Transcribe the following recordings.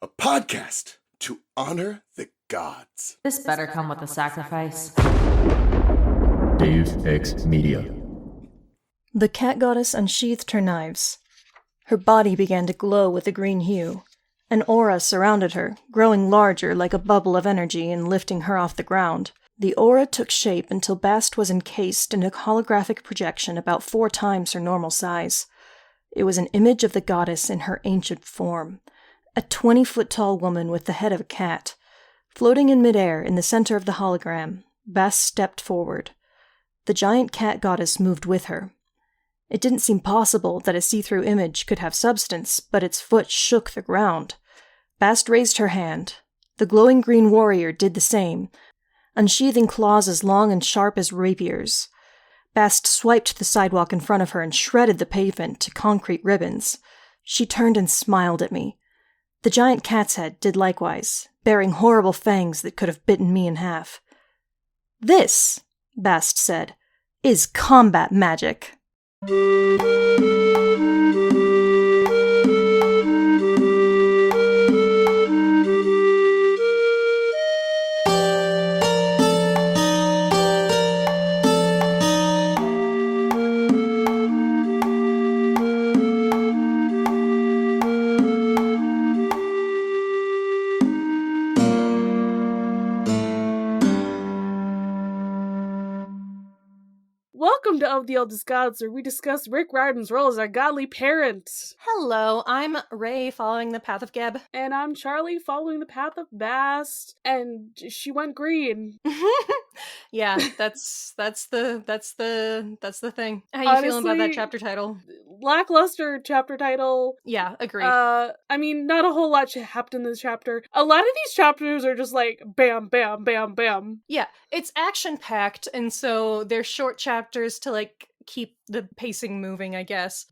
a podcast to honor the gods. This better come with a sacrifice. Dave X Media. The cat goddess unsheathed her knives. Her body began to glow with a green hue. An aura surrounded her, growing larger like a bubble of energy and lifting her off the ground. The aura took shape until Bast was encased in a holographic projection about 4 times her normal size. It was an image of the goddess in her ancient form. A 20-foot-tall woman with the head of a cat. Floating in midair in the center of the hologram, Bast stepped forward. The giant cat goddess moved with her. It didn't seem possible that a see-through image could have substance, but its foot shook the ground. Bast raised her hand. The glowing green warrior did the same, unsheathing claws as long and sharp as rapiers. Bast swiped the sidewalk in front of her and shredded the pavement to concrete ribbons. She turned and smiled at me. The giant cat's head did likewise, bearing horrible fangs that could have bitten me in half. "This," Bast said, "is combat magic." Welcome to Of the Eldest Gods, where we discuss Rick Riordan's role as our godly parent. Hello, I'm Raye, following the path of Geb. And I'm Charlie, following the path of Bast. And she went green. Yeah, that's the thing. How you Honestly, feeling about that chapter title? Lackluster chapter title. Yeah, agreed. I mean, not a whole lot happened in this chapter. A lot of these chapters are just like bam, bam, bam, bam. Yeah, it's action-packed, and so they're short chapters to, like, keep the pacing moving, I guess,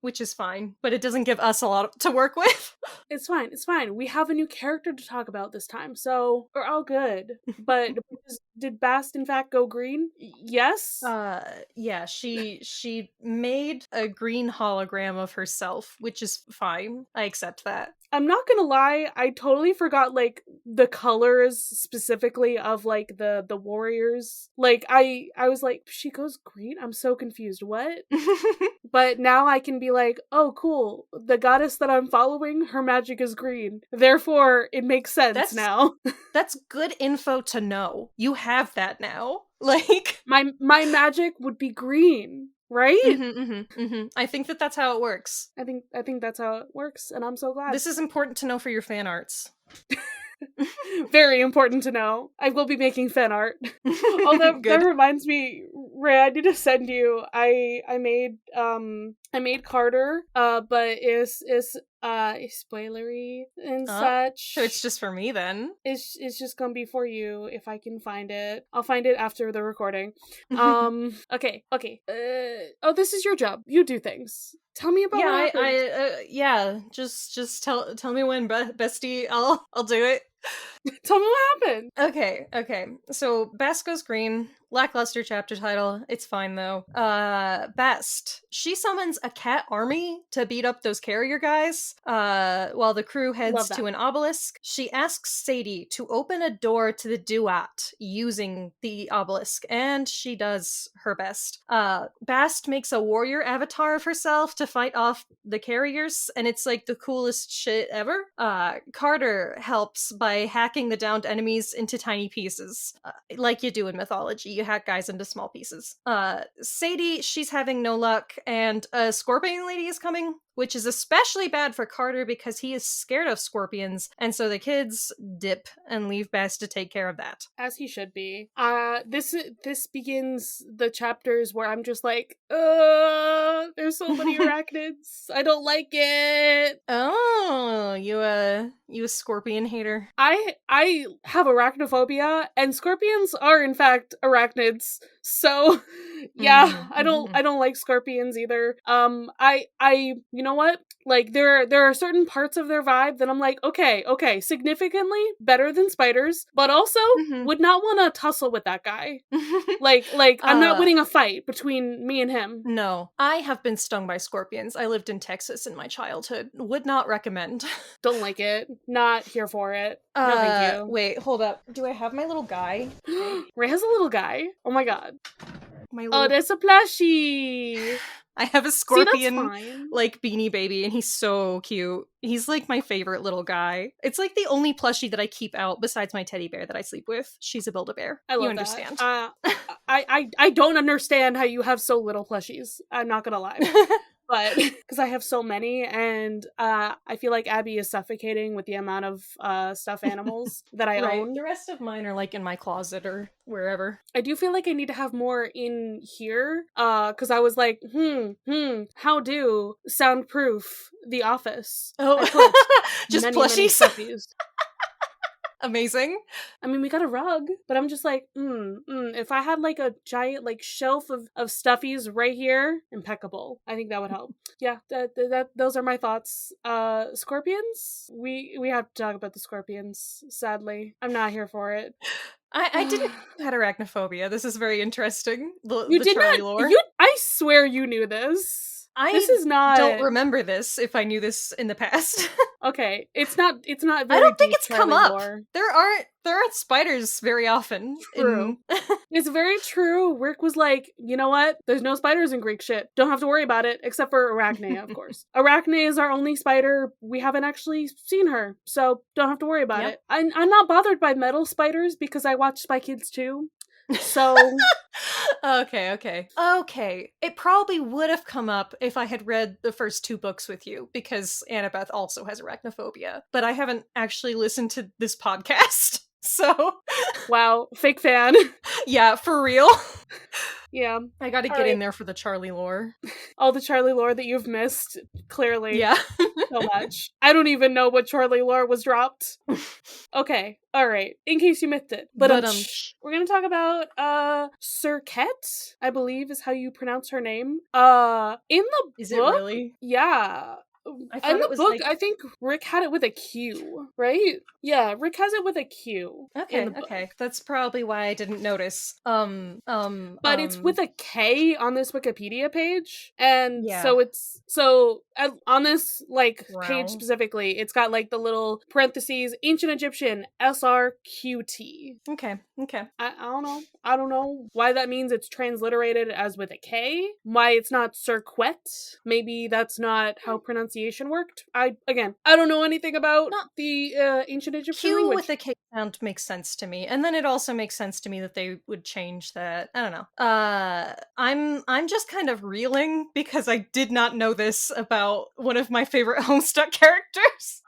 which is fine, but it doesn't give us a lot to work with. It's fine. We have a new character to talk about this time, so we're all good. But did Bast in fact go green? Yes? Yeah, she made a green hologram of herself, which is fine. I accept that. I'm not gonna lie, I totally forgot, like, the colors specifically of, like, the warriors. Like, I was like, she goes green? I'm so confused. What? But now I can be like, oh, cool. The goddess that I'm following, her magic is green. Therefore, it makes sense now. That's good info to know. You have that now. Like, my magic would be green. Right? I think that's how it works. I think that's how it works, and I'm so glad. This is important to know for your fan arts. Very important to know. I will be making fan art. Although that reminds me, Ray, I need to send you. I made Carter, but is spoilery and such. So it's just for me then. It's just gonna be for you if I can find it. I'll find it after the recording. Okay. This is your job. You do things. Tell me about what happened. Just tell me when, bestie. I'll do it. Tell me what happened. Okay. So Bast goes green. Lackluster chapter title. It's fine though. Bast. She summons a cat army to beat up those carrier guys. While the crew heads to an obelisk. She asks Sadie to open a door to the duat using the obelisk, and she does her best. Bast makes a warrior avatar of herself to fight off the carriers, and it's like the coolest shit ever. Carter helps by hacking the downed enemies into tiny pieces, like you do in mythology. You hack guys into small pieces. Sadie, she's having no luck, and a scorpion lady is coming, which is especially bad for Carter because he is scared of scorpions, and so the kids dip and leave Bast to take care of that. As he should be. This begins the chapters where I'm just like, there's so many arachnids. I don't like it. Oh, you a scorpion hater? I have arachnophobia, and scorpions are in fact arachnids. So yeah, I don't like scorpions either. You know what? Like, there are certain parts of their vibe that I'm like, okay, significantly better than spiders, but also would not want to tussle with that guy. Like I'm not winning a fight between me and him. No. I have been stung by scorpions. I lived in Texas in my childhood. Would not recommend. Don't like it. Not here for it. No, thank you. Wait, hold up. Do I have my little guy? Raye has a little guy. Oh my god. My little... Oh, there's a plushie. I have a scorpion, See, like, beanie baby, and he's so cute. He's, like, my favorite little guy. It's, like, the only plushie that I keep out besides my teddy bear that I sleep with. She's a Build-A-Bear. I love you understand. That. I don't understand how you have so little plushies. I'm not gonna lie. But because I have so many, and I feel like Abby is suffocating with the amount of stuffed animals that I own. The rest of mine are like in my closet or wherever. I do feel like I need to have more in here, because I was like, how do soundproof The Office? Oh, just plushies. Many Amazing. I mean, we got a rug, but I'm just like, if I had like a giant like shelf of stuffies right here, impeccable. I think that would help. Yeah, that those are my thoughts. Scorpions? We have to talk about the scorpions, sadly. I'm not here for it. I didn't have arachnophobia. This is very interesting. You did not. Lore. I swear you knew this. This is not. Don't remember this. If I knew this in the past. Okay, it's not. Very I don't think it's Charlie come up. lore. There aren't spiders very often. True. It's very true. Rick was like, you know what? There's no spiders in Greek shit. Don't have to worry about it, except for Arachne, of course. Arachne is our only spider. We haven't actually seen her, so don't have to worry about it. I'm not bothered by metal spiders because I watch Spy Kids 2. So okay. It probably would have come up if I had read the first 2 books with you, because Annabeth also has arachnophobia. But I haven't actually listened to this podcast, so wow, fake fan. Yeah, for real. Yeah. I gotta get in there for the Charlie lore. All the Charlie lore that you've missed, clearly. Yeah. So much. I don't even know what Charlie lore was dropped. Okay. Alright. In case you missed it. But we're gonna talk about Serqet, I believe is how you pronounce her name. In the Is book, it really? Yeah. In the book, I think Rick had it with a Q, right? Yeah, Rick has it with a Q. Okay. That's probably why I didn't notice. But it's with a K on this Wikipedia page, and so on this page specifically, it's got like the little parentheses, Ancient Egyptian SRQT. Okay. I don't know why that means it's transliterated as with a K. Why it's not Serqet? Maybe that's not how pronunciation worked. I don't know anything about the ancient Egyptian language. With a K sound makes sense to me, and then it also makes sense to me that they would change that. I don't know. I'm just kind of reeling because I did not know this about one of my favorite Homestuck characters,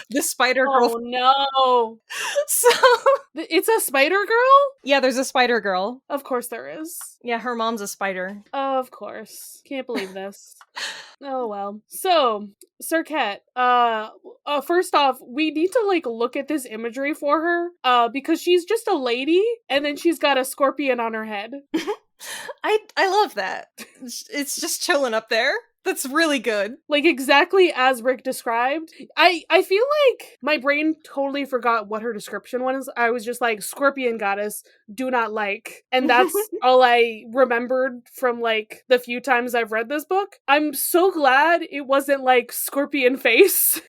the Spider Girl. Oh no! So it's a Spider Girl? Yeah, there's a Spider Girl. Of course there is. Yeah, her mom's a spider. Of course. Can't believe this. Oh well. So, Serqet, first off, we need to look at this imagery for her, because she's just a lady, and then she's got a scorpion on her head. I love that. It's just chilling up there. That's really good. Exactly as Rick described. I feel like my brain totally forgot what her description was. I was just like, scorpion goddess, do not like. And that's all I remembered from the few times I've read this book. I'm so glad it wasn't scorpion face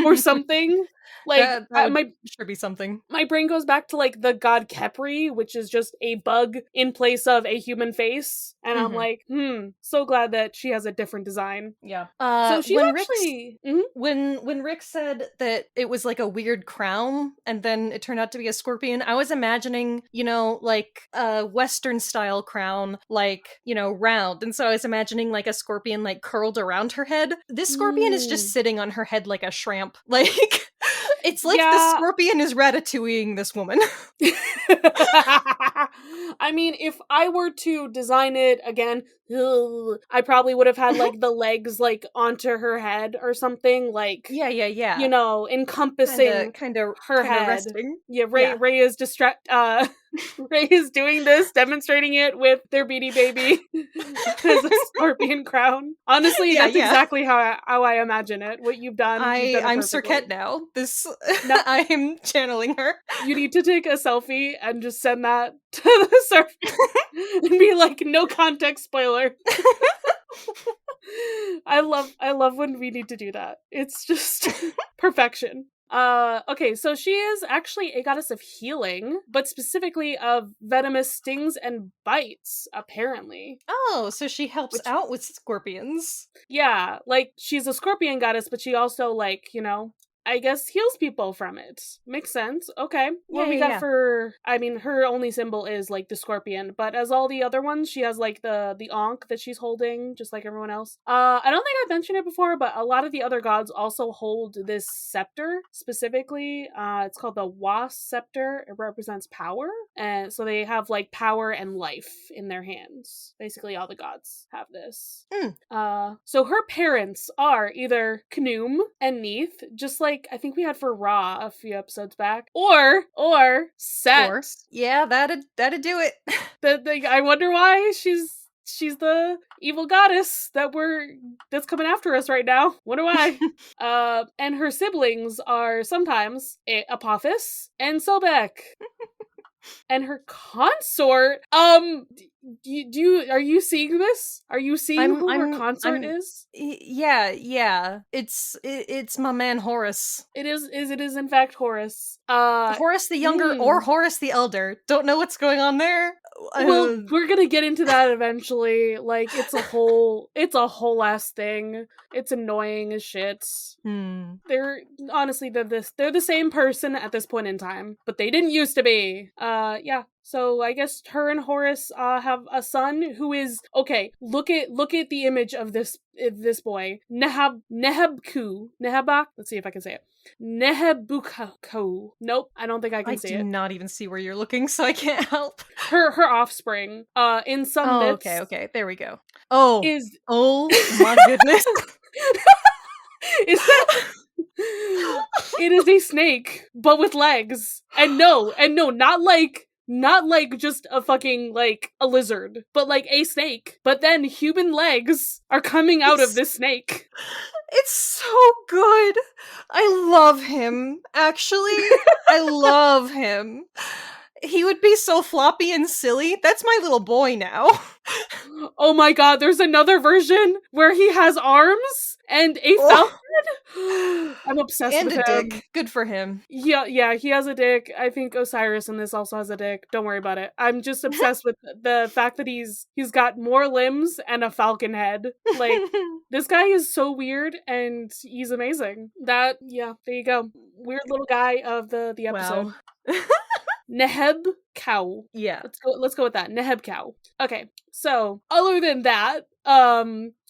or something. That should be something. My brain goes back to the god Khepri, which is just a bug in place of a human face, and I'm like, so glad that she has a different design. Yeah. So she's when Rick said that it was a weird crown, and then it turned out to be a scorpion, I was imagining, a Western style crown, round, and so I was imagining a scorpion curled around her head. This scorpion is just sitting on her head like a shrimp, It's the scorpion is Ratatouilleing this woman. I mean, if I were to design it again, ugh. I probably would have had like the legs like onto her head or something, like Yeah. you know, encompassing Kind of her head. resting. Yeah, Raye is Raye is doing this, demonstrating it with their Beanie Baby as a scorpion crown. Honestly, that's exactly how I imagine it. What you've done, I'm perfectly. Serqet now. I am channeling her. You need to take a selfie and just send that to the surf and be like, no context spoiler. I love when we need to do that. It's just perfection. Okay, so she is actually a goddess of healing, but specifically of venomous stings and bites, apparently. Oh, so she helps out with scorpions. Yeah, like, she's a scorpion goddess, but she also, like, you know, I guess heals people from it. Makes sense. Okay. What we got for... I mean, her only symbol is, like, the scorpion, but as all the other ones, she has, like, the ankh that she's holding, just like everyone else. I don't think I've mentioned it before, but a lot of the other gods also hold this scepter, specifically. It's called the Was scepter. It represents power, and so they have, like, power and life in their hands. Basically, all the gods have this. So her parents are either Khnum and Neith, just like I think we had for Ra a few episodes back, or Set. Yeah, that'd do it. I wonder why she's the evil goddess that's coming after us right now. Wonder why. And her siblings are sometimes Apophis and Sobek. And her consort, are you seeing this? Are you seeing who her consort is? Yeah. It's my man Horus. It is in fact Horus. Horus the younger or Horus the elder. Don't know what's going on there. Well, we're gonna get into that eventually. Like, it's a whole ass thing. It's annoying as shit. They're the same person at this point in time, but they didn't used to be. Yeah. So I guess her and Horus have a son who is okay. Look at the image of this boy, Nehebak. Let's see if I can say it. Nehebuko. Nope, I don't think I can say it. I do not even see where you're looking, so I can't help. Her offspring. In some myths. Okay, there we go. Oh my goodness. Is that? It is a snake, but with legs. And no, not like just a fucking, like, a lizard, but like a snake. But then human legs are coming out of this snake. It's so good. I love him, actually. I love him. He would be so floppy and silly. That's my little boy now. Oh my god, there's another version where he has arms and a falcon. I'm obsessed with him. And a dick. Good for him. Yeah, he has a dick. I think Osiris in this also has a dick. Don't worry about it. I'm just obsessed with the fact that he's got more limbs and a falcon head. Like, this guy is so weird and he's amazing. There you go. Weird little guy of the episode. Wow. Neheb cow. Yeah. Let's go with that. Neheb cow. Okay. So, other than that,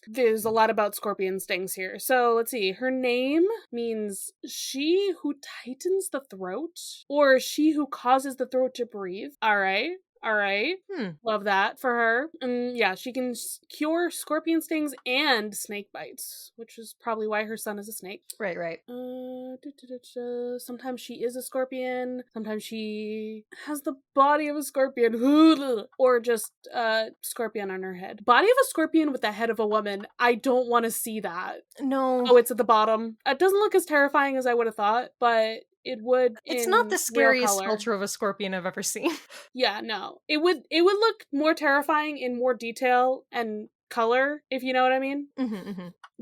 there's a lot about scorpion stings here. So, let's see. Her name means she who tightens the throat, or she who causes the throat to breathe. All right. Love that for her. And yeah, she can cure scorpion stings and snake bites, which is probably why her son is a snake. Right. Sometimes she is a scorpion. Sometimes she has the body of a scorpion. Or just scorpion on her head. Body of a scorpion with the head of a woman. I don't want to see that. No. Oh, it's at the bottom. It doesn't look as terrifying as I would have thought, but it would. It's not the scariest sculpture of a scorpion I've ever seen. Yeah, no. It would look more terrifying in more detail and color, if you know what I mean.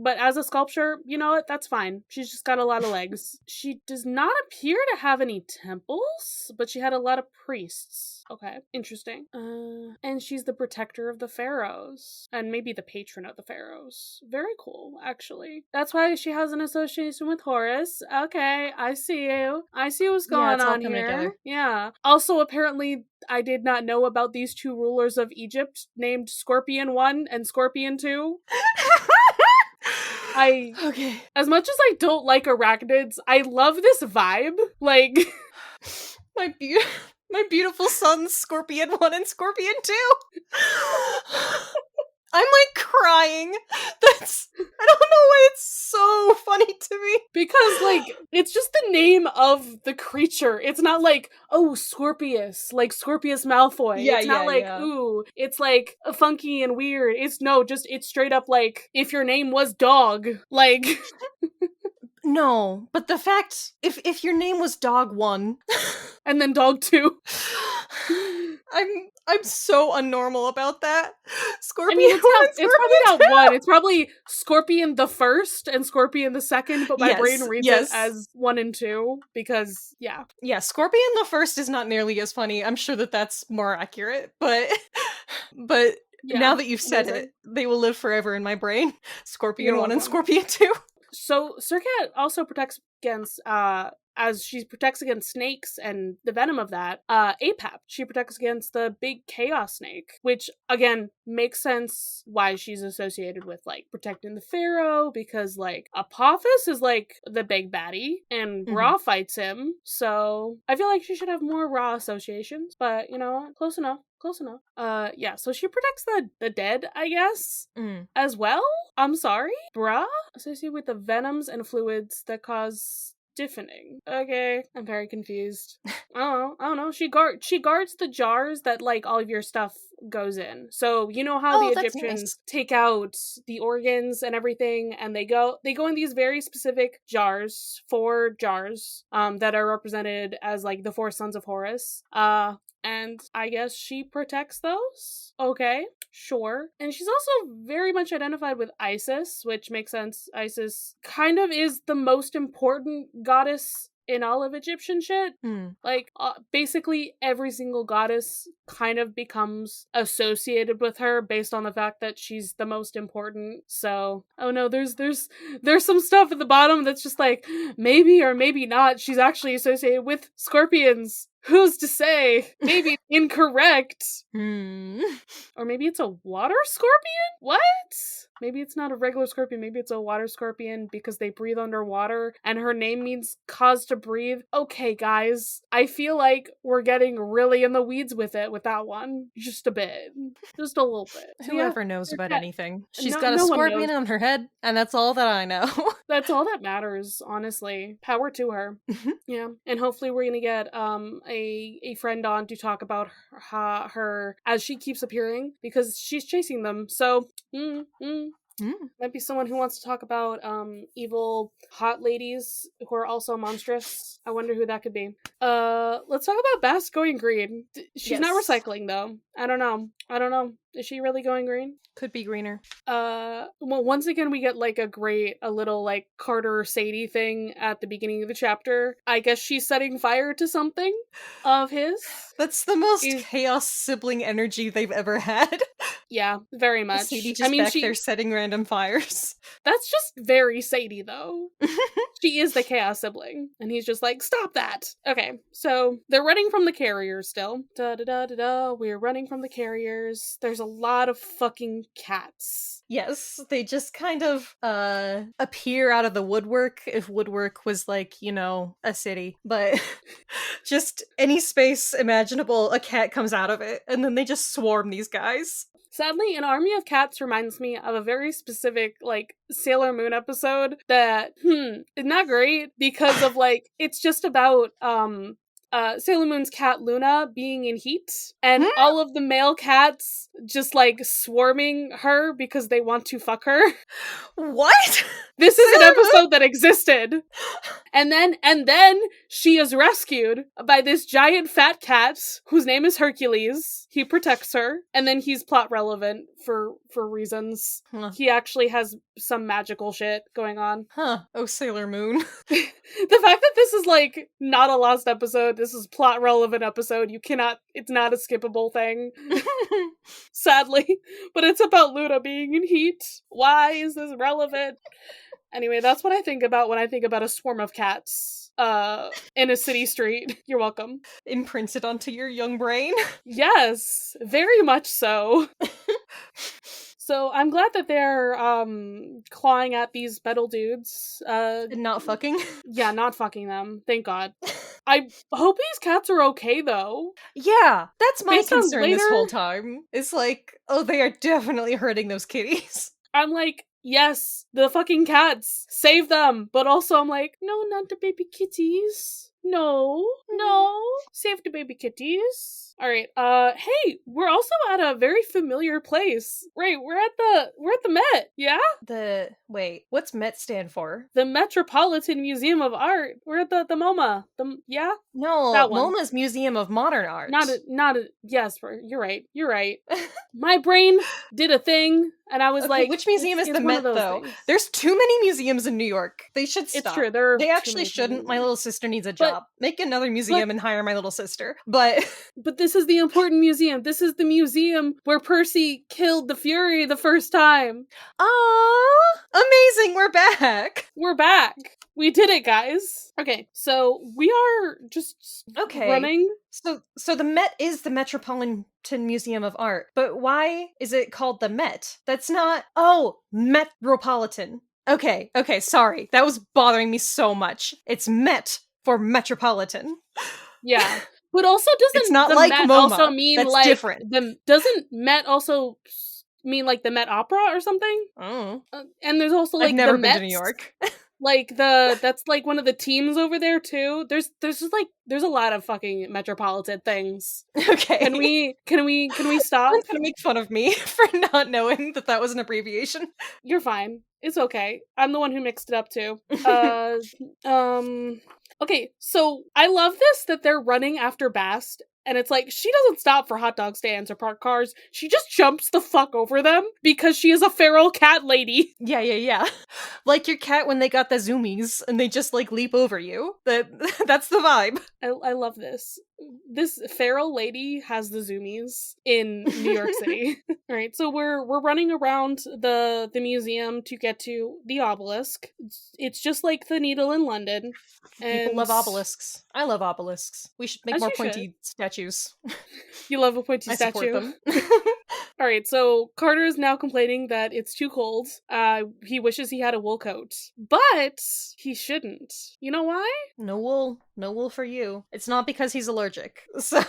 But as a sculpture, you know what? That's fine. She's just got a lot of legs. She does not appear to have any temples, but she had a lot of priests. Okay, interesting. And she's the protector of the Pharohs, and maybe the patron of the Pharohs. Very cool, actually. That's why she has an association with Horus. Okay, I see you. I see what's going on here. Together. Yeah. Also, apparently, I did not know about these two rulers of Egypt named Scorpion 1 and Scorpion 2. As much as I don't like arachnids, I love this vibe. Like, my beautiful sons, Scorpion 1 and Scorpion 2. I'm like crying. I don't know why it's so funny to me. Because, like, it's just the name of the creature. It's not like, oh, Scorpius, like Scorpius Malfoy. Yeah, it's not yeah, like, yeah. ooh, it's like funky and weird. It's straight up like, if your name was Dog. Like, No, but the fact, if your name was Dog 1... and then Dog 2. I'm so unnormal about that. Scorpion I mean, it's 1 and probably not Scorpion 2. one. It's probably Scorpion the first and Scorpion the second, but my Yes, brain reads yes. it as 1 and 2 because, yeah. Yeah, Scorpion the first is not nearly as funny. I'm sure that that's more accurate, but Yeah, now that you've said amazing. it, they will live forever in my brain. Scorpion You're 1 and welcome. Scorpion 2. So Serqet also protects against as she protects against snakes and the venom of that, APAP. She protects against the big chaos snake, which again makes sense why she's associated with like protecting the Pharaoh, because like Apophis is like the big baddie and Ra fights him. So I feel like she should have more Ra associations, but you know what? Close enough. Close enough. Yeah, so she protects the dead, I guess, as well? I'm sorry? Bruh? Associated with the venoms and fluids that cause stiffening. Okay, I'm very confused. I don't know. She guards the jars that like all of your stuff goes in. So you know how the that's Egyptians nice. take out the organs and everything, and they go in these very specific jars, 4 jars, that are represented as like the 4 sons of Horus. And I guess she protects those? Okay, sure. And she's also very much identified with Isis, which makes sense. Isis kind of is the most important goddess in all of Egyptian shit. Like, basically every single goddess kind of becomes associated with her based on the fact that she's the most important. So, oh no, there's some stuff at the bottom that's just like, maybe or maybe not, she's actually associated with scorpions. Who's to say? Maybe incorrect. Or maybe it's a water scorpion? What? Maybe it's not a regular scorpion. Maybe it's a water scorpion because they breathe underwater and her name means cause to breathe. Okay, guys. I feel like we're getting really in the weeds with that one. Just a bit. Just a little bit. So Whoever knows about anything. She's No- got a no one scorpion knows. on her head, and that's all that I know. That's all that matters, honestly. Power to her. Yeah. And hopefully we're gonna get a friend on to talk about her as she keeps appearing, because she's chasing them. So might be someone who wants to talk about evil hot ladies who are also monstrous. I wonder who that could be. Let's talk about Bast going green. She's not recycling though. I don't know. Is she really going green? Could be greener. Well, once again, we get like a little like Carter Sadie thing at the beginning of the chapter. I guess she's setting fire to something of his. That's the most chaos sibling energy they've ever had. Yeah, very much. Sadie just back there setting random fires. That's just very Sadie, though. She is the chaos sibling. And he's just like, stop that! Okay, so they're running from the carriers still. Da-da-da-da-da, we're running from the carriers. There's a lot of fucking cats. Yes, they just kind of appear out of the woodwork, if woodwork was like, you know, a city. But just any space imaginable, a cat comes out of it, and then they just swarm these guys. Sadly, an army of cats reminds me of a very specific, like, Sailor Moon episode that, is not great because of, like, it's just about, Sailor Moon's cat Luna being in heat, and all of the male cats just, like, swarming her because they want to fuck her. What? This is an episode that existed. And then she is rescued by this giant fat cat whose name is Hercules. He protects her, and then he's plot relevant for reasons. He actually has some magical shit going on. Oh, Sailor Moon. The fact that this is like not a lost episode, this is plot relevant episode. It's not a skippable thing. Sadly. But it's about Luna being in heat. Why is this relevant? Anyway, that's what I think about when I think about a swarm of cats in a city street. You're welcome. Imprinted onto your young brain. Yes, very much so. So I'm glad that they're clawing at these metal dudes. Not fucking? Yeah, not fucking them. Thank God. I hope these cats are okay though. Yeah, that's my Based on concern this whole later- time. It's like, oh, they are definitely hurting those kitties. I'm like, yes, the fucking cats, save them. But also I'm like, no, not the baby kitties. No, save the baby kitties. All right. Hey, we're also at a very familiar place. Right, we're at the Met. Yeah, Wait, what's MET stand for? the Metropolitan Museum of Art. We're at the MoMA. Yeah, No, that one. MoMA's Museum of Modern Art. Not a. Yes, you're right. You're right. My brain did a thing, and I was Okay, like, which museum is it's the one of Met those though? things. There's too many museums in New York. They should stop. It's true. There are They too actually many shouldn't. My museums. little sister needs a job. Make another museum and hire my little sister. But But this is the important museum. This is the museum where Percy killed the Fury the first time. amazing, we're back. We're back. We did it, guys. Okay, so we are just running. So the Met is the Metropolitan Museum of Art, but why is it called the Met? That's not. Oh, Metropolitan. Okay, sorry. That was bothering me so much. It's Met for Metropolitan. Yeah. But also doesn't It's not the like Met MoMA. also mean That's like different. doesn't Met also mean like the Met Opera or something? Oh. And there's also like I've never the been to Mets, New York. like that's like one of the teams over there too. There's just like there's a lot of fucking metropolitan things. Okay. Can we stop? Someone's gonna make fun of me for not knowing that was an abbreviation. You're fine. It's okay. I'm the one who mixed it up too. Okay, so I love this that they're running after Bast, and it's like she doesn't stop for hot dog stands or parked cars. She just jumps the fuck over them because she is a feral cat lady. Yeah. Like your cat when they got the zoomies and they just like leap over you. That's the vibe. I love this. This feral lady has the zoomies in New York City. All right, so we're running around the museum to get to the obelisk. It's just like the Needle in London. People love obelisks. I love obelisks. We should make As more you pointy statues. You love a pointy I statue. support them. All right, so Carter is now complaining that it's too cold. He wishes he had a wool coat, but he shouldn't. You know why? No wool for you. It's not because he's allergic. So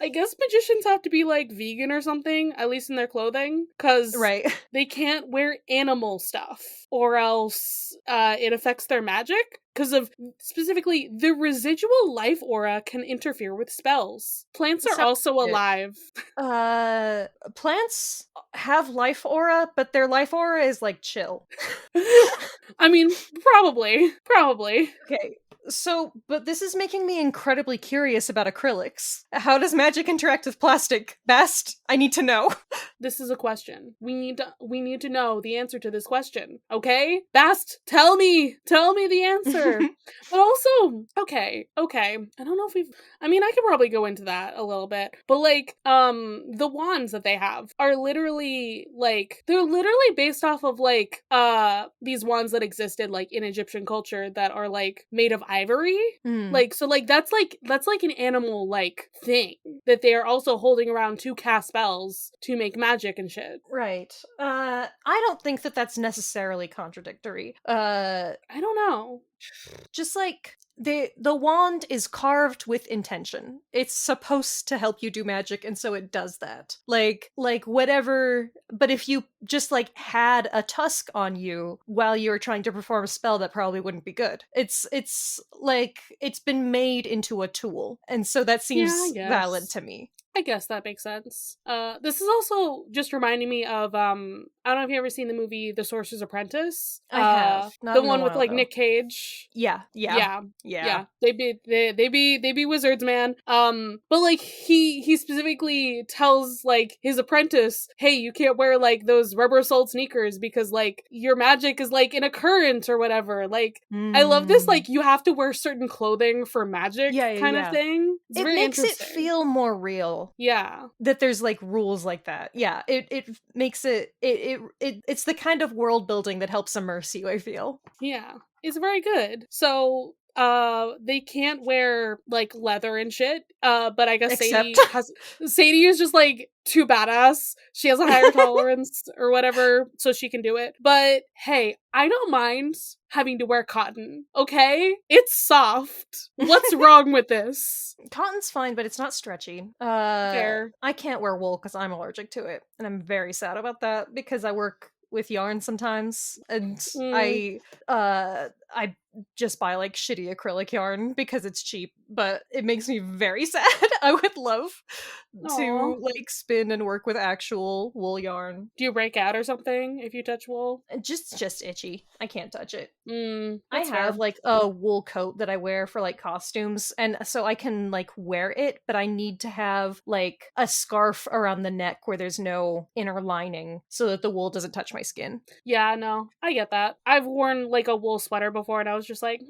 I guess magicians have to be like vegan or something, at least in their clothing, because right. they can't wear animal stuff, or else it affects their magic. Because of specifically the residual life aura can interfere with spells. Plants are also alive. Plants have life aura, but their life aura is like chill. I mean, probably. Okay. So, but this is making me incredibly curious about acrylics. How does magic interact with plastic? Bast, I need to know. This is a question. We need to know the answer to this question. Okay? Bast, tell me the answer. But also, okay. I don't know if I could probably go into that a little bit. But like, the wands that they have are literally like, they're literally based off of like, these wands that existed like in Egyptian culture that are like made of ivory. Like, so like that's like an animal like thing that they are also holding around to cast spells to make magic and shit. Right. I don't think that that's necessarily contradictory. I don't know. Just like the wand is carved with intention. It's supposed to help you do magic, and so it does that. Like whatever. But if you just like had a tusk on you while you were trying to perform a spell, that probably wouldn't be good. It's like it's been made into a tool, and so that seems valid to me. I guess that makes sense. This is also just reminding me of I don't know if you ever seen the movie The Sorcerer's Apprentice. I have. Not the in a one with while, like though. Nick Cage. Yeah. They be wizards, man. But like he specifically tells like his apprentice, hey, you can't wear like those rubber-soled sneakers because like your magic is like in a current or whatever. Like I love this, like you have to wear certain clothing for magic kind of thing. It's it very makes it interesting. feel more real. Yeah. That there's like rules like that. Yeah, it makes it's the kind of world building that helps immerse you, I feel. Yeah. It's very good. So they can't wear like leather and shit. But I guess Except- Sadie is just like too badass. She has a higher tolerance or whatever, so she can do it. But hey, I don't mind having to wear cotton, okay? It's soft. What's wrong with this? Cotton's fine, but it's not stretchy. Fair. I can't wear wool because I'm allergic to it, and I'm very sad about that because I work with yarn sometimes, and I just buy like shitty acrylic yarn because it's cheap, but it makes me very sad. I would love to like spin and work with actual wool yarn. Do you break out or something if you touch wool? Just itchy. I can't touch it. I That's have fair. like a wool coat that I wear for like costumes, and so I can like wear it, but I need to have like a scarf around the neck where there's no inner lining so that the wool doesn't touch my skin. Yeah, no, I get that. I've worn like a wool sweater before, and I was just like,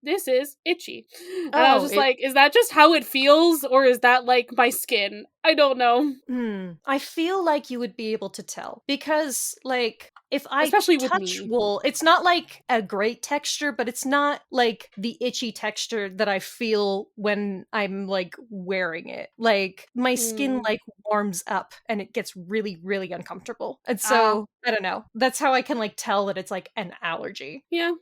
this is itchy. And I was just like, is that just how it feels, or is that like my skin? I don't know. I feel like you would be able to tell because like if I Especially with touch me. wool, it's not like a great texture, but it's not like the itchy texture that I feel when I'm like wearing it. Like my skin like warms up and it gets really, really uncomfortable. And so I don't know. That's how I can like tell that it's like an allergy. Yeah,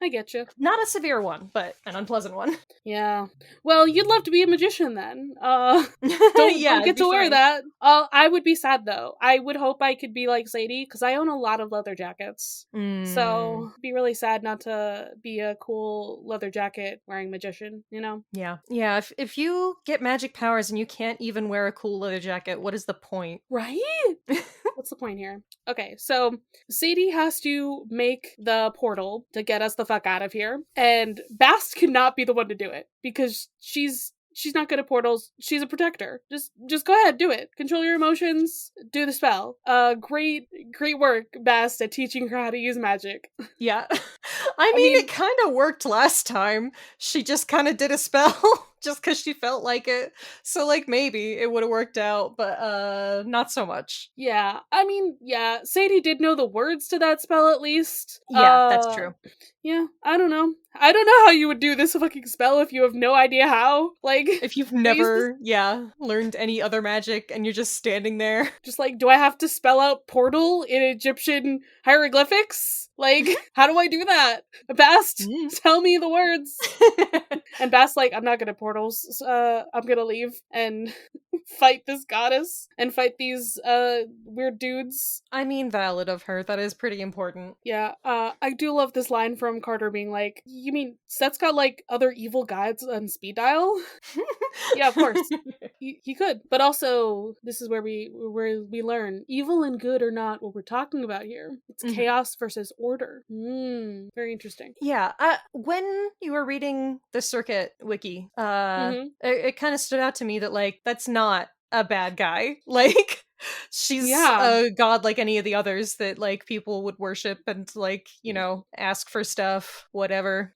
I get you. Not a severe one, but an unpleasant one. Yeah. Well, you'd love to be a magician then. Don't get to wear that. I would be sad though. I would hope I could be like Sadie because I own a lot of leather jackets. So it'd be really sad not to be a cool leather jacket wearing magician, you know? Yeah. If you get magic powers and you can't even wear a cool leather jacket, what is the point? Right? What's the point here? Okay, so Sadie has to make the portal to get us the fuck out of here, and Bast cannot be the one to do it because she's not good at portals. She's a protector. Just go ahead, do it. Control your emotions, do the spell. Great work, Bast, at teaching her how to use magic. Yeah. I mean, it kind of worked last time. She just kind of did a spell just because she felt like it. So, like, maybe it would have worked out, but not so much. Yeah. I mean, yeah, Sadie did know the words to that spell at least. Yeah, that's true. Yeah, I don't know. I don't know how you would do this fucking spell if you have no idea how. Like, if you've never, learned any other magic and you're just standing there. Just like, do I have to spell out portal in Egyptian hieroglyphics? Like, how do I do that? Bast, tell me the words. And Bast's like, I'm not good at portals. I'm gonna leave and fight this goddess and fight these weird dudes. I mean, valid of her. That is pretty important. Yeah, I do love this line from Carter being like, you mean Set's got like other evil gods on speed dial? Yeah, of course. He could. But also, this is where we learn evil and good are not what we're talking about here. It's chaos versus order. Very interesting. Yeah. When you were reading the Serqet wiki, it kind of stood out to me that like that's not a bad guy. Like she's a god like any of the others that like people would worship and like, you know, ask for stuff, whatever.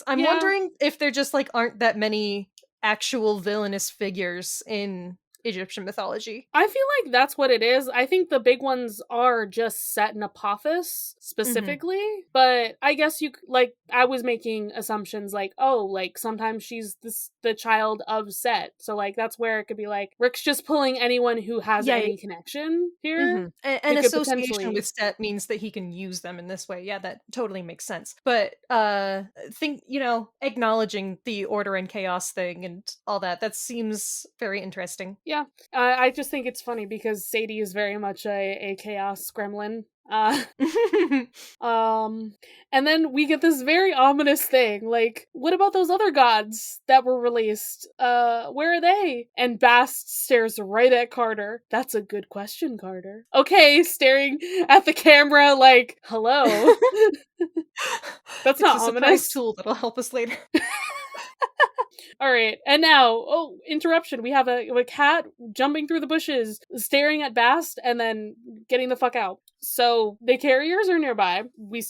I'm wondering if there just like aren't that many actual villainous figures in Egyptian mythology. I feel like that's what it is. I think the big ones are just Set and Apophis specifically, but I guess you like I was making assumptions like, oh, like sometimes she's the child of Set, so like that's where it could be like Rick's just pulling anyone who has any connection here. And association with Set means that he can use them in this way. Yeah, that totally makes sense. But think, you know, acknowledging the order and chaos thing and all that seems very interesting. Yeah, I just think it's funny because Sadie is very much a chaos gremlin. And then we get this very ominous thing, like, what about those other gods that were released? Where are they? And Bast stares right at Carter. That's a good question, Carter. Okay, staring at the camera like, hello. That's not ominous. It's a surprise tool that'll help us later. All right, and now, interruption. We have a cat jumping through the bushes, staring at Bast, and then getting the fuck out. So the carriers are nearby. We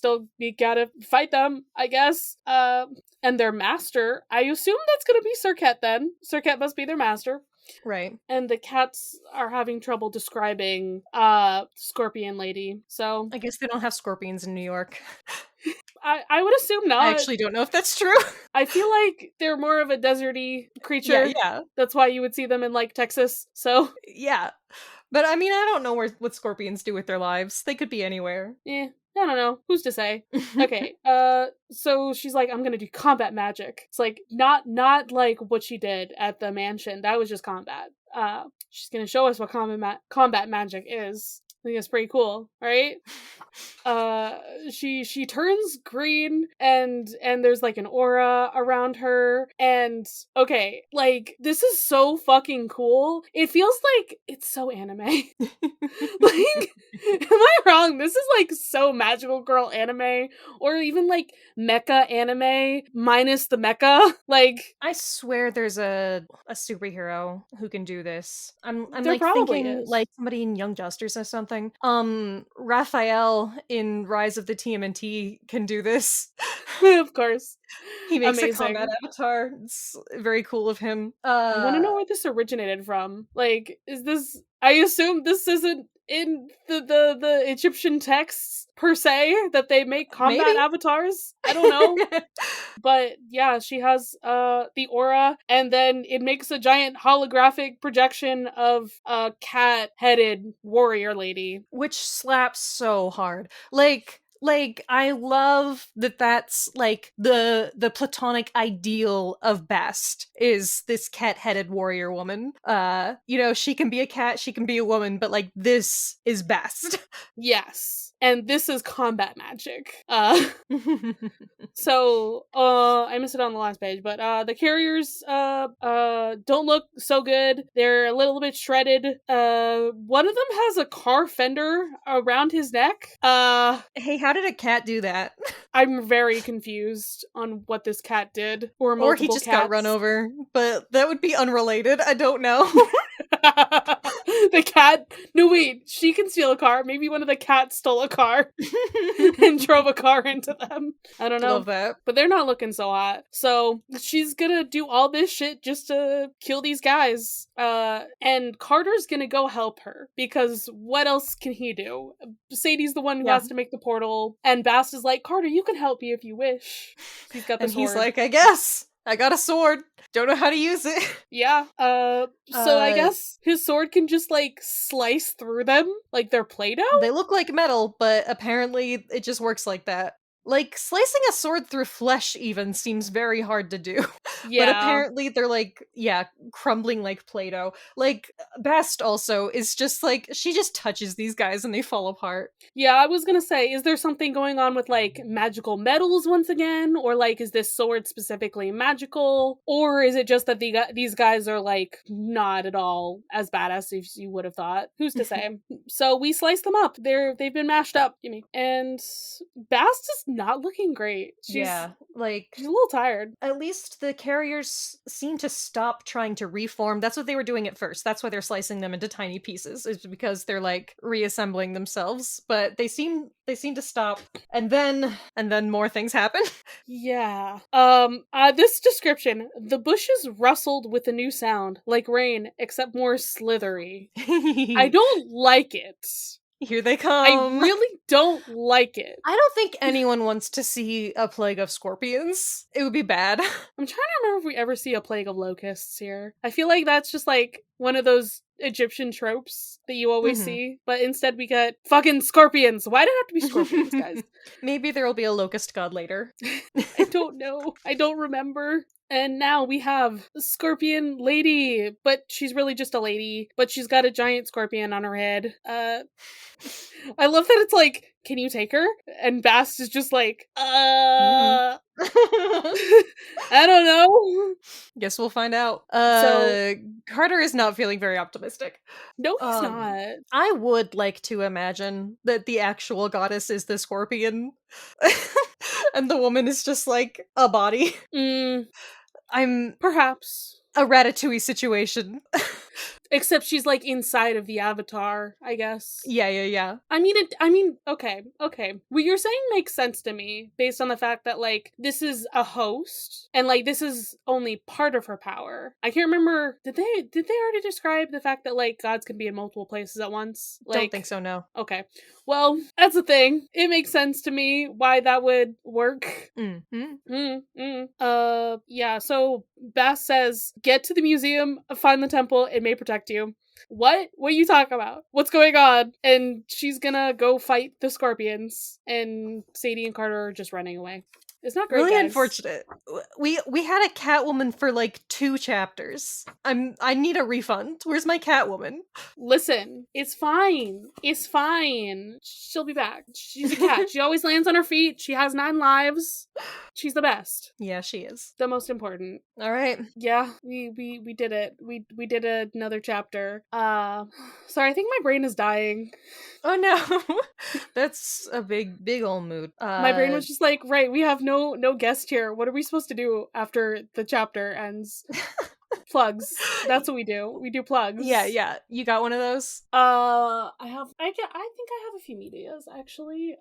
gotta fight them, I guess. And their master, I assume that's gonna be Serqet then. Serqet must be their master. Right. And the cats are having trouble describing Scorpion Lady, so... I guess they don't have scorpions in New York. I would assume not. I actually don't know if that's true. I feel like they're more of a deserty creature. Yeah. That's why you would see them in like Texas. So Yeah. But I mean, I don't know what scorpions do with their lives. They could be anywhere. I don't know. Who's to say? Okay. So she's like, I'm gonna do combat magic. It's like not like what she did at the mansion. That was just combat. She's gonna show us what combat magic is. I think it's pretty cool, right? She turns green and there's like an aura around her, and okay, like this is so fucking cool. It feels like it's so anime. Like, am I wrong? This is like so magical girl anime, or even like mecha anime minus the mecha. Like, I swear there's a superhero who can do this. I'm There like probably thinking is. like somebody in Young Justice or something. Raphael in Rise of the TMNT can do this. of course. He makes Amazing. a combat avatar. It's very cool of him. I want to know where this originated from. Like, is this? I assume this isn't in the Egyptian texts per se, that they make combat Maybe? avatars. I don't know. But yeah, she has the aura, and then it makes a giant holographic projection of a cat-headed warrior lady. Which slaps so hard. Like I love that that's like the platonic ideal of Bast is this cat-headed warrior woman. You know, she can be a cat, she can be a woman, but like this is Bast. Yes. And this is combat magic. So, I missed it on the last page, but the carriers don't look so good. They're a little bit shredded. One of them has a car fender around his neck. Hey, how did a cat do that? I'm very confused on what this cat did. Or Or he multiple just cats. got run over, but that would be unrelated. I don't know. The cat. No, wait. She can steal a car. Maybe one of the cats stole a car and drove a car into them. I don't know. Love that. But they're not looking so hot. So she's gonna do all this shit just to kill these guys. And Carter's gonna go help her, because what else can he do? Sadie's the one who Yeah. has to make the portal, and Bast is like, Carter, you can help me if you wish. He's got the And he's sword. like, I guess. I got a sword. Don't know how to use it. Yeah. So I Uh, guess his sword can just like slice through them like they're Play-Doh? They look like metal, but apparently it just works like that. Like, slicing a sword through flesh even seems very hard to do. Yeah. But apparently they're like, yeah, crumbling like Play-Doh. Like, Bast also is just like, she just touches these guys and they fall apart. Yeah, I was gonna say, is there something going on with like magical metals once again? Or like, is this sword specifically magical? Or is it just that these guys are like not at all as badass as you would have thought? Who's to say? So we slice them up. They've been mashed up, and Bast is not looking great. She's a little tired. At least the carriers seem to stop trying to reform. That's what they were doing at first. That's why they're slicing them into tiny pieces, is because they're like reassembling themselves. But they seem to stop, and then more things happen. Yeah. This description: the bushes rustled with a new sound, like rain, except more slithery. I don't like it. Here they come. I really don't like it. I don't think anyone wants to see a plague of scorpions. It would be bad. I'm trying to remember if we ever see a plague of locusts here. I feel like that's just like one of those Egyptian tropes that you always see, but instead we get fucking scorpions. Why did it have to be scorpions, guys? Maybe there will be a locust god later. I don't know. I don't remember. And now we have Scorpion Lady, but she's really just a lady, but she's got a giant scorpion on her head. I love that it's like, can you take her? And Bast is just like, I don't know. Guess we'll find out. So- Carter is not feeling very optimistic. No, he's not. I would like to imagine that the actual goddess is the scorpion. And the woman is just like a body. I'm Perhaps. a Ratatouille situation. Except she's like inside of the avatar, I guess. Yeah. I mean, okay. What you're saying makes sense to me based on the fact that like this is a host and like this is only part of her power. I can't remember. Did they already describe the fact that like gods can be in multiple places at once? Like, Don't think so, no. Okay. Well, that's the thing. It makes sense to me why that would work. Yeah, so Bast says, get to the museum, find the temple, it may protect you. What are you talking about? What's going on? And she's gonna go fight the scorpions, and Sadie and Carter are just running away. It's not great, Really guys. unfortunate. We had a Catwoman for like 2 chapters. I need a refund. Where's my Catwoman? Listen, it's fine. It's fine. She'll be back. She's a cat. She always lands on her feet. She has 9 lives. She's the best. Yeah, she is. The most important. All right. Yeah, we did it. We did another chapter. Sorry, I think my brain is dying. Oh no. That's a big old mood. My brain was just like, right, we have no guest here. What are we supposed to do after the chapter ends? Plugs. That's what we do. We do plugs. Yeah. You got one of those? I think I have a few medias actually.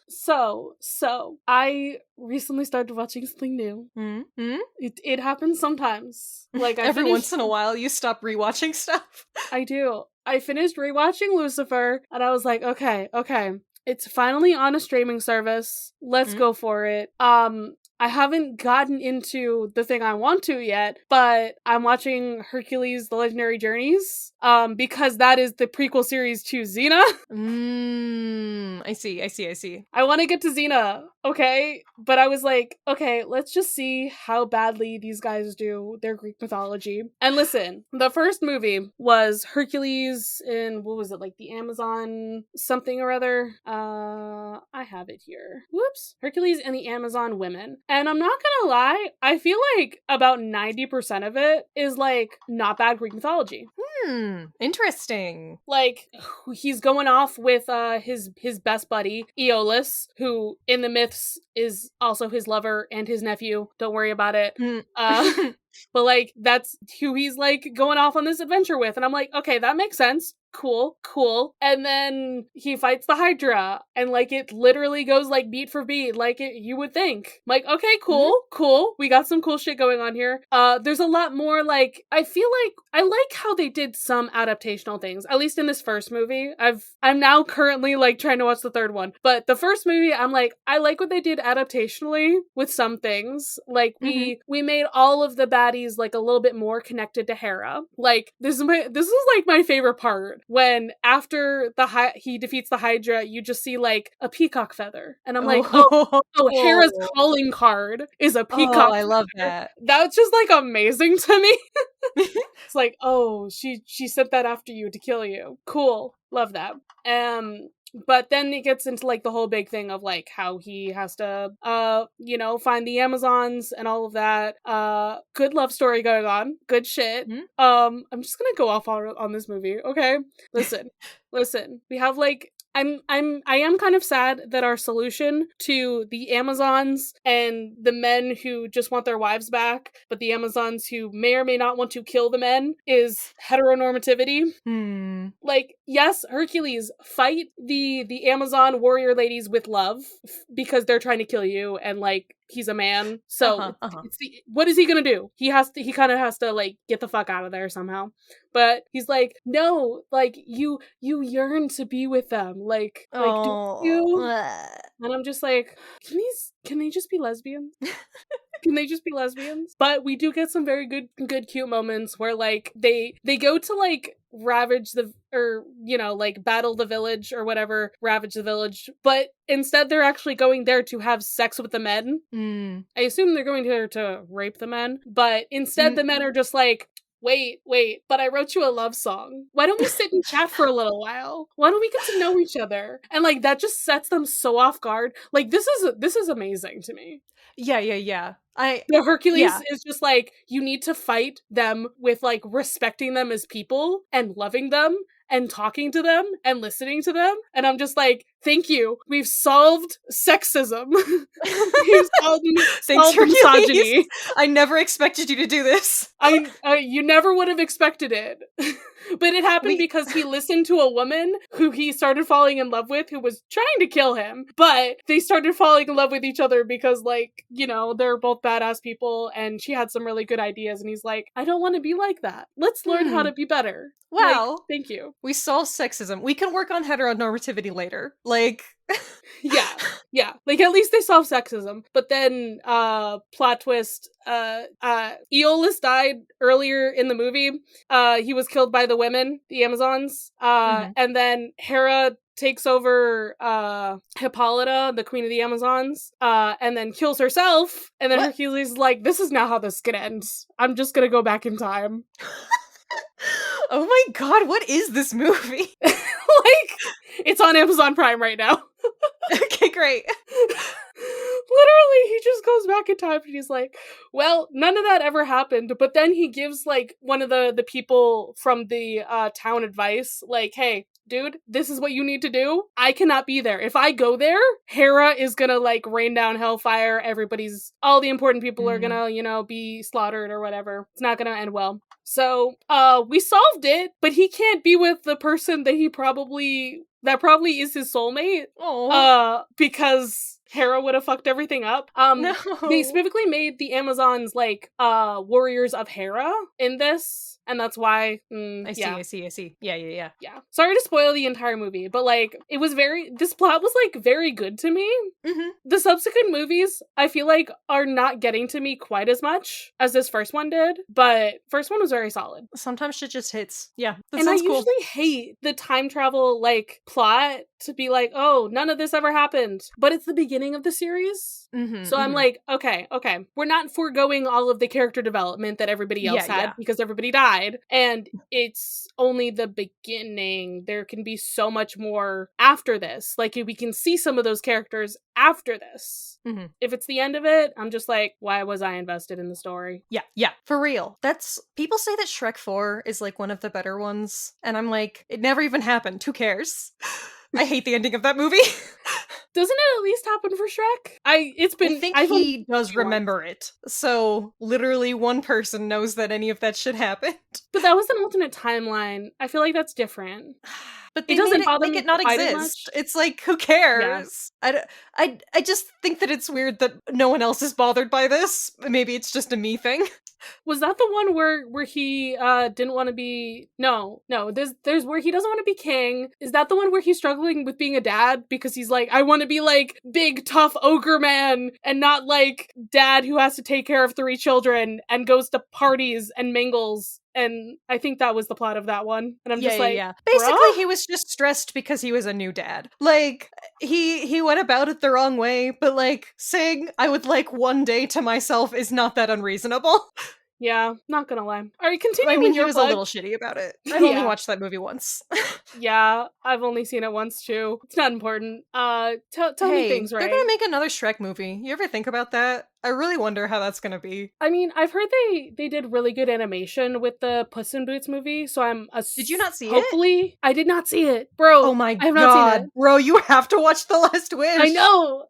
So I recently started watching something new. Mm-hmm. It happens sometimes. Like every once in a while you stop rewatching stuff. I do. I finished rewatching Lucifer and I was like, okay. It's finally on a streaming service. Let's go for it. I haven't gotten into the thing I want to yet, but I'm watching Hercules: The Legendary Journeys, because that is the prequel series to Xena. I see. I want to get to Xena, okay? But I was like, okay, let's just see how badly these guys do their Greek mythology. And listen, the first movie was Hercules in, what was it, like the Amazon something or other? I have it here. Whoops. Hercules and the Amazon women. And I'm not gonna lie, I feel like about 90% of it is like not bad Greek mythology. Interesting. Like, he's going off with his best buddy, Aeolus, who in the myths is also his lover and his nephew. Don't worry about it. But like, that's who he's like going off on this adventure with. And I'm like, okay, that makes sense. Cool. And then he fights the Hydra, and like it literally goes like beat for beat, like you would think. I'm like, okay, cool. We got some cool shit going on here. There's a lot more like, I feel like I like how they did some adaptational things, at least in this first movie. I'm now currently like trying to watch the third one, but the first movie, I'm like, I like what they did adaptationally with some things. Like we made all of the baddies like a little bit more connected to Hera. Like this is like my favorite part. When after he defeats the Hydra, you just see like a peacock feather, and I'm like, oh, Hera's calling card is a peacock. I love feather. that. That's just like amazing to me. It's like, oh, she sent that after you to kill you. Cool, love that. But then it gets into like the whole big thing of like how he has to find the Amazons and all of that. Good love story going on. Good shit. I'm just gonna go off on this movie, okay? Listen. We have like I am kind of sad that our solution to the Amazons and the men who just want their wives back, but the Amazons who may or may not want to kill the men, is heteronormativity. Like, yes, Hercules, fight the Amazon warrior ladies with love because they're trying to kill you, and like he's a man. So what is he gonna do? He kind of has to like get the fuck out of there somehow. But he's like, no, like you yearn to be with them. Like do you? And I'm just like, can they just be lesbians? Can they just be lesbians? But we do get some very good cute moments where like they go to like ravage battle the village or whatever, ravage the village, but instead they're actually going there to have sex with the men. I assume they're going there to rape the men, but instead the men are just like, wait, but I wrote you a love song. Why don't we sit and chat for a little while? Why don't we get to know each other? And like that just sets them so off guard. Like this is amazing to me. Yeah. The Hercules is just like, you need to fight them with like respecting them as people and loving them and talking to them and listening to them. And I'm just like, Thank you. We've solved sexism. We've solved Thanks, Hercules. misogyny. I never expected you to do this. You never would have expected it. But it happened because he listened to a woman who he started falling in love with who was trying to kill him. But they started falling in love with each other because, like, you know, they're both badass people and she had some really good ideas. And he's like, I don't want to be like that. Let's learn how to be better. Wow. Like, thank you. We solved sexism. We can work on heteronormativity later. Like... Yeah. Like, at least they solved sexism. But then, plot twist, Aeolus died earlier in the movie. He was killed by the women, the Amazons. And then Hera takes over Hippolyta, the queen of the Amazons, and then kills herself. And then Hercules is like, this is not how this could end. I'm just gonna go back in time. Oh my god, what is this movie? Like, it's on Amazon Prime right now. Okay, great. Literally, he just goes back in time and he's like, well, none of that ever happened. But then he gives, like, one of the people from the town advice, like, hey, dude, this is what you need to do. I cannot be there. If I go there, Hera is gonna, like, rain down hellfire. All the important people are gonna, you know, be slaughtered or whatever. It's not gonna end well. So, we solved it, but he can't be with the person that probably is his soulmate. Oh. Because Hera would have fucked everything up. No. They specifically made the Amazons, like, warriors of Hera in this. And that's why, I see. Yeah. Sorry to spoil the entire movie, but, like, this plot was, like, very good to me. Mm-hmm. The subsequent movies, I feel like, are not getting to me quite as much as this first one did, but first one was very solid. Sometimes shit just hits. Yeah, that and sounds I cool. usually hate the time travel, like, plot to be like, oh, none of this ever happened, but it's the beginning of the series. So I'm like, okay, we're not foregoing all of the character development that everybody else had because everybody died, and it's only the beginning. There can be so much more after this. Like, we can see some of those characters after this. If it's the end of it, I'm just like, why was I invested in the story? Yeah, for real. People say that Shrek 4 is, like, one of the better ones, and I'm like, it never even happened. Who cares? I hate the ending of that movie. Doesn't it at least happen for Shrek? I think he does remember it. So literally one person knows that any of that shit happened. But that was an alternate timeline. I feel like that's different. But it doesn't make it not exist. It's like, who cares? Yeah. I just think that it's weird that no one else is bothered by this. Maybe it's just a me thing. Was that the one where he didn't want to be... No, there's where he doesn't want to be king. Is that the one where he's struggling with being a dad? Because he's like, I want to be, like, big, tough ogre man and not, like, dad who has to take care of 3 children and goes to parties and mingles. And I think that was the plot of that one. And I'm just like, basically, bruh? he was just stressed because he was a new dad. Like, he went about it the wrong way, but, like, saying I would like one day to myself is not that unreasonable. Yeah, not gonna lie. All right, continue. I mean, with he your was plug. a little shitty about it. I've only watched that movie once. Yeah, I've only seen it once too. It's not important. Tell me things, right? They're gonna make another Shrek movie. You ever think about that? I really wonder how that's gonna be. I mean, I've heard they did really good animation with the Puss in Boots movie, so Did you not see it? Hopefully, I did not see it, bro. Oh my I have god, not seen it. bro! You have to watch The Last Wish. I know.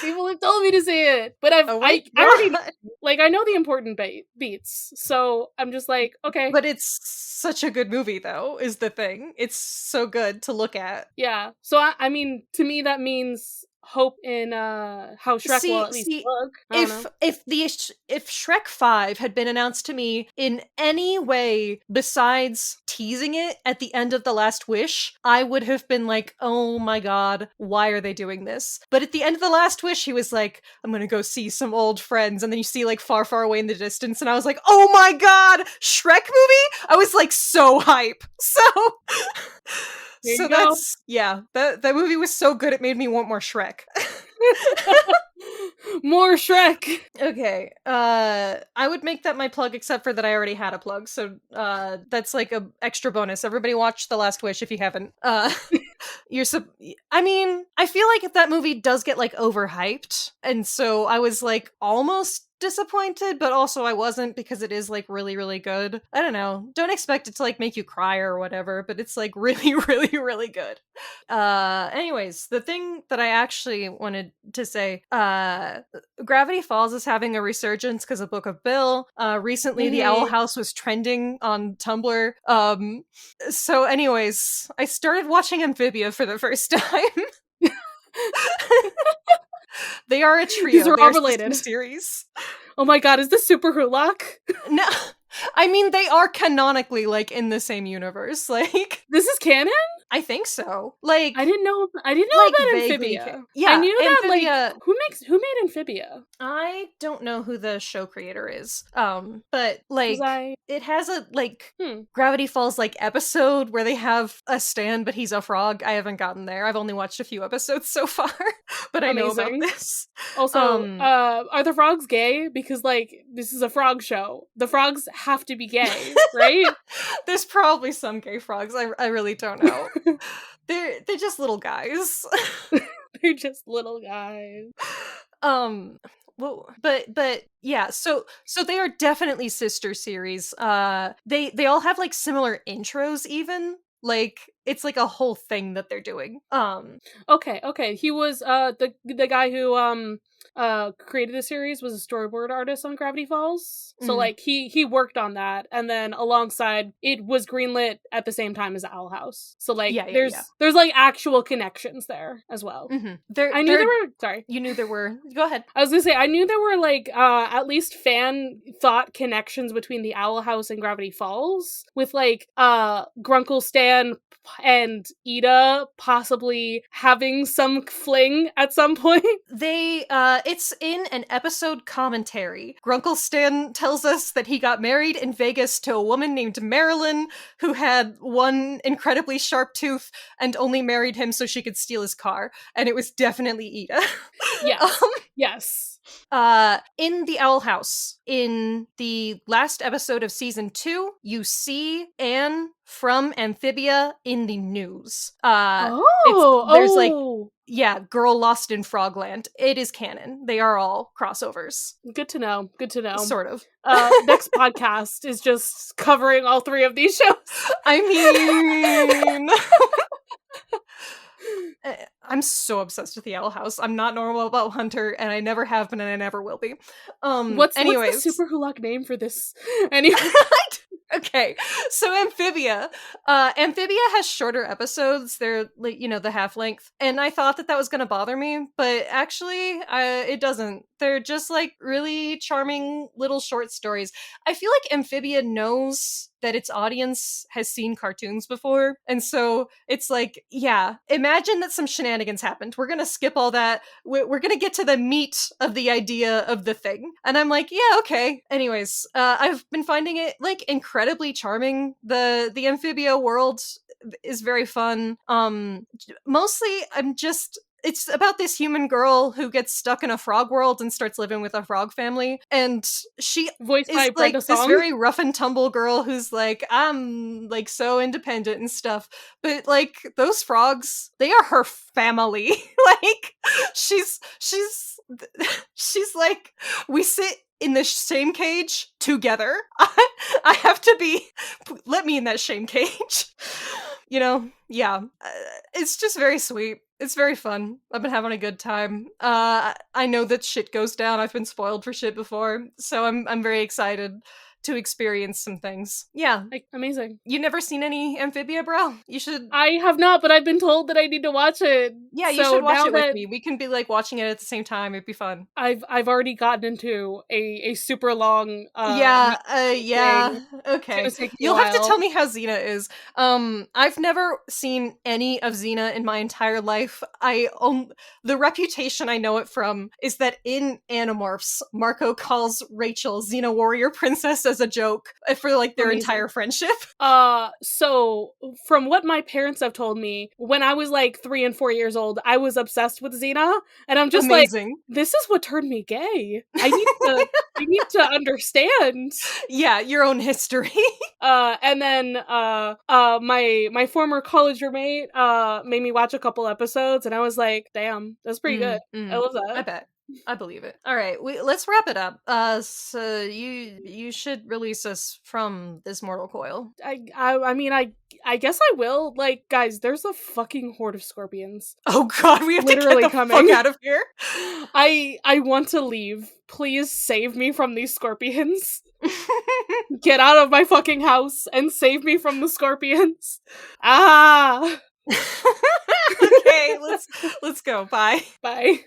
People have told me to see it, but I already like I know the important beats, so I'm just like, okay. But it's such a good movie, though. Is the thing? It's so good to look at. Yeah. So I mean, to me, that means hope in how Shrek will at least look. If Shrek 5 had been announced to me in any way besides teasing it at the end of The Last Wish, I would have been like, oh my god, why are they doing this? But at the end of The Last Wish, he was like, I'm gonna go see some old friends, and then you see, like, far, far away in the distance, and I was like, oh my god, Shrek movie? I was like so hype. So that's, yeah, that movie was so good it made me want more Shrek. More Shrek! Okay, I would make that my plug, except for that I already had a plug, so that's like a extra bonus. Everybody watch The Last Wish if you haven't. I mean, I feel like that movie does get, like, overhyped, and so I was, like, almost disappointed, but also I wasn't, because it is like really, really good. I don't know. Don't expect it to like make you cry or whatever, but it's like really, really, really good. Anyways, the thing that I actually wanted to say, Gravity Falls is having a resurgence because of Book of Bill. Recently the Owl House was trending on Tumblr. So anyways, I started watching Amphibia for the first time. They are a trio. These are all They related. sister series. Oh my god, is this Super Hulak? No, I mean they are canonically like in the same universe. Like This is canon? I think so. Like I didn't know like, about vaguely Amphibia. yeah, I knew that Amphibia- like who made Amphibia? I don't know who the show creator is. But like I- it has a like Gravity Falls like episode where they have a Stan, but he's a frog. I haven't gotten there. I've only watched a few episodes so far, but I know about Amazing. this. Also, are the frogs gay? Because like this is a frog show. The frogs have to be gay, right? There's probably some gay frogs. I really don't know. They're just little guys. They're just little guys. Well, but yeah, so they are definitely sister series. They all have like similar intros even. Like it's like a whole thing that they're doing. Okay. He was the guy who created the series was a storyboard artist on Gravity Falls. So like he worked on that, and then alongside it was greenlit at the same time as Owl House. So like there's like actual connections there as well. Mm-hmm. I knew there were sorry. You knew there were. Go ahead. I was gonna say I knew there were like at least fan thought connections between the Owl House and Gravity Falls, with like Grunkle Stan and Ida possibly having some fling at some point. They it's in an episode commentary. Grunkle Stan tells us that he got married in Vegas to a woman named Marilyn who had one incredibly sharp tooth and only married him so she could steal his car, and it was definitely Ida. Yes. Yes. In the Owl House, in the last episode of season 2, you see Anne from Amphibia in the news. There's like girl lost in Frogland. It is canon. They are all crossovers. Good to know. Sort of. Next podcast is just covering all 3 of these shows. I mean, I'm so obsessed with the Owl House. I'm not normal about Hunter, and I never have been, and I never will be. What's the Super Hulak name for this? Anyway. Okay, so Amphibia has shorter episodes. They're like, the half length, and I thought that was going to bother me, but actually it doesn't. They're just like really charming little short stories. I feel like Amphibia knows that its audience has seen cartoons before, and so it's like, imagine that some shenanigans happened. We're gonna skip all that. We're gonna get to the meat of the idea of the thing. And I'm like, yeah, okay. Anyways, I've been finding it like incredibly charming. The Amphibia world is very fun. Mostly it's about this human girl who gets stuck in a frog world and starts living with a frog family. And she voiced by is Brenda like Song. this very rough and tumble girl who's like, I'm like so independent and stuff. But like those frogs, they are her family. Like she's like, we sit in the same cage together. I have to be, let me in that shame cage. It's just very sweet. It's very fun. I've been having a good time. I know that shit goes down. I've been spoiled for shit before, so I'm very excited to experience some things. Yeah. Amazing. You never seen any Amphibia, bro? You should. I have not, but I've been told that I need to watch it. Yeah, you should watch it with me. We can be like watching it at the same time. It'd be fun. I've already gotten into a super long okay. You'll have to tell me how Xena is. I've never seen any of Xena in my entire life. The reputation I know it from is that in Animorphs, Marco calls Rachel Xena Warrior Princess as a joke for like their entire friendship. So from what my parents have told me, when I was like 3 and 4 years old, I was obsessed with Xena, and I'm just like, this is what turned me gay. I need to understand. Yeah, your own history. And then my former college roommate made me watch a couple episodes, and I was like, damn, that's pretty good. I love that. I bet. I believe it. All right, let's wrap it up. So you should release us from this mortal coil. I mean, I guess I will. Like, guys, there's a fucking horde of scorpions. Oh God, we have Literally to get the coming. fuck out of here. I want to leave. Please save me from these scorpions. Get out of my fucking house and save me from the scorpions. Ah. Okay, let's go. Bye. Bye.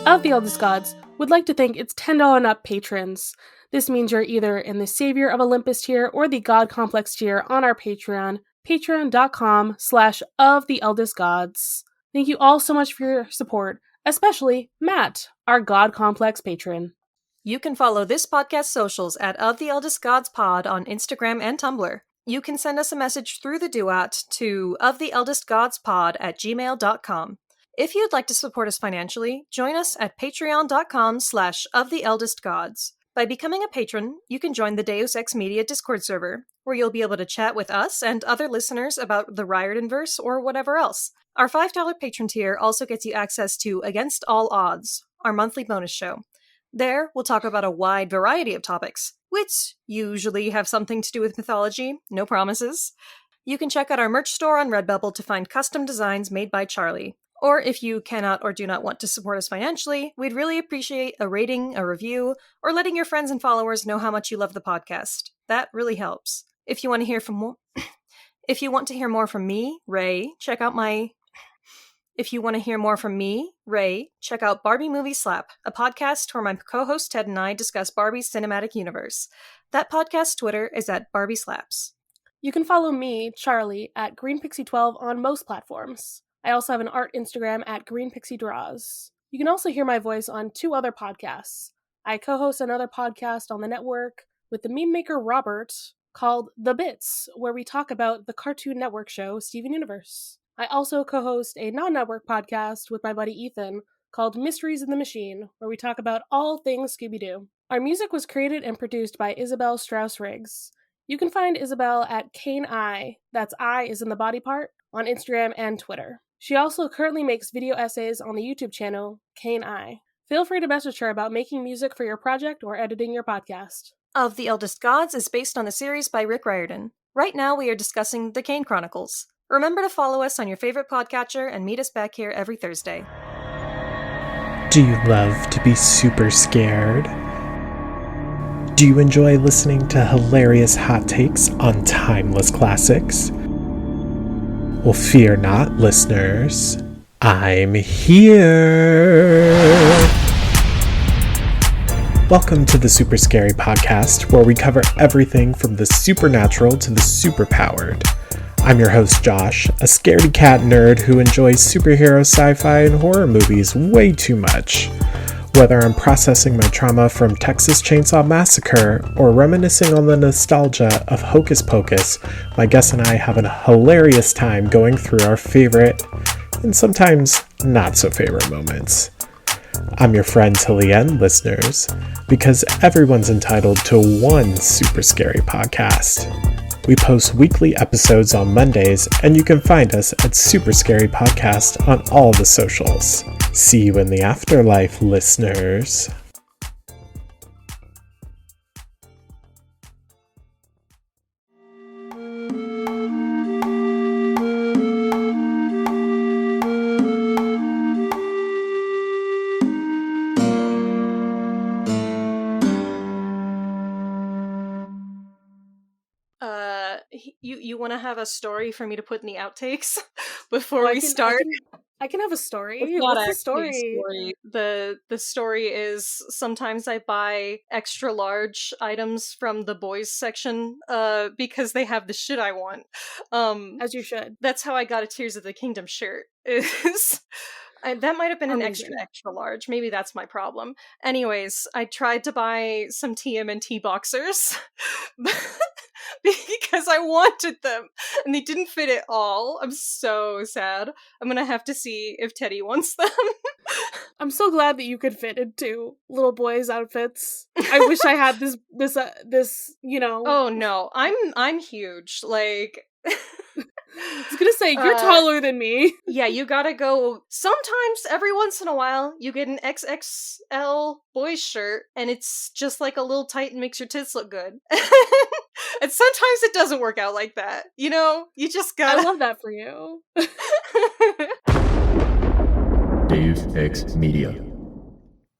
Of the Eldest Gods would like to thank its $10 and up patrons. This means you're either in the Savior of Olympus tier or the God Complex tier on our Patreon, patreon.com/oftheeldestgods. Thank you all so much for your support, especially Matt, our God Complex patron. You can follow this podcast's socials at Of the Eldest Gods Pod on Instagram and Tumblr. You can send us a message through the Duat to oftheeldestgodspod@gmail.com. If you'd like to support us financially, join us at patreon.com/oftheeldestgods. By becoming a patron, you can join the Deus Ex Media Discord server, where you'll be able to chat with us and other listeners about the Riordanverse or whatever else. Our $5 patron tier also gets you access to Against All Odds, our monthly bonus show. There, we'll talk about a wide variety of topics, which usually have something to do with mythology, no promises. You can check out our merch store on Redbubble to find custom designs made by Charlie. Or if you cannot or do not want to support us financially, we'd really appreciate a rating, a review, or letting your friends and followers know how much you love the podcast. That really helps. If you want to hear more from me, Raye, check out Barbie Movie Slap, a podcast where my co-host Ted and I discuss Barbie's cinematic universe. That podcast's Twitter is at Barbie Slaps. You can follow me, Charlie, at GreenPixie12 on most platforms. I also have an art Instagram at GreenPixieDraws. You can also hear my voice on 2 other podcasts. I co-host another podcast on the network with the meme maker Robert called The Bits, where we talk about the Cartoon Network show Steven Universe. I also co-host a non-network podcast with my buddy Ethan called Mysteries in the Machine, where we talk about all things Scooby-Doo. Our music was created and produced by Isabel Strauss-Riggs. You can find Isabel at Kane I, that's I is in the body part, on Instagram and Twitter. She also currently makes video essays on the YouTube channel Kane I. Feel free to message her about making music for your project or editing your podcast. Of the Eldest Gods is based on the series by Rick Riordan. Right now we are discussing The Kane Chronicles. Remember to follow us on your favorite podcatcher and meet us back here every Thursday. Do you love to be super scared? Do you enjoy listening to hilarious hot takes on timeless classics? Well, fear not, listeners. I'm here! Welcome to the Super Scary Podcast, where we cover everything from the supernatural to the superpowered. I'm your host, Josh, a scaredy cat nerd who enjoys superhero, sci-fi, and horror movies way too much. Whether I'm processing my trauma from Texas Chainsaw Massacre or reminiscing on the nostalgia of Hocus Pocus, my guests and I have a hilarious time going through our favorite and sometimes not so favorite moments. I'm your friend till the end, listeners, because everyone's entitled to one super scary podcast. We post weekly episodes on Mondays, and you can find us at Super Scary Podcast on all the socials. See you in the afterlife, listeners. You want to have a story for me to put in the outtakes before we start? I can have a story. It's not What's the actually story? a story. The story is sometimes I buy extra large items from the boys section because they have the shit I want. As you should. That's how I got a Tears of the Kingdom shirt. That might have been an Amazing. extra large. Maybe that's my problem. Anyways, I tried to buy some TMNT boxers, because I wanted them and they didn't fit at all. I'm so sad. I'm gonna have to see if Teddy wants them. I'm so glad that you could fit into little boys' outfits. I wish I had this, you know. Oh no, I'm huge. Like I was gonna say, you're taller than me. Yeah, you gotta go. Sometimes, every once in a while, you get an XXL boys shirt, and it's just like a little tight and makes your tits look good. And sometimes it doesn't work out like that. You know, you just gotta. I love that for you. Dave X Media.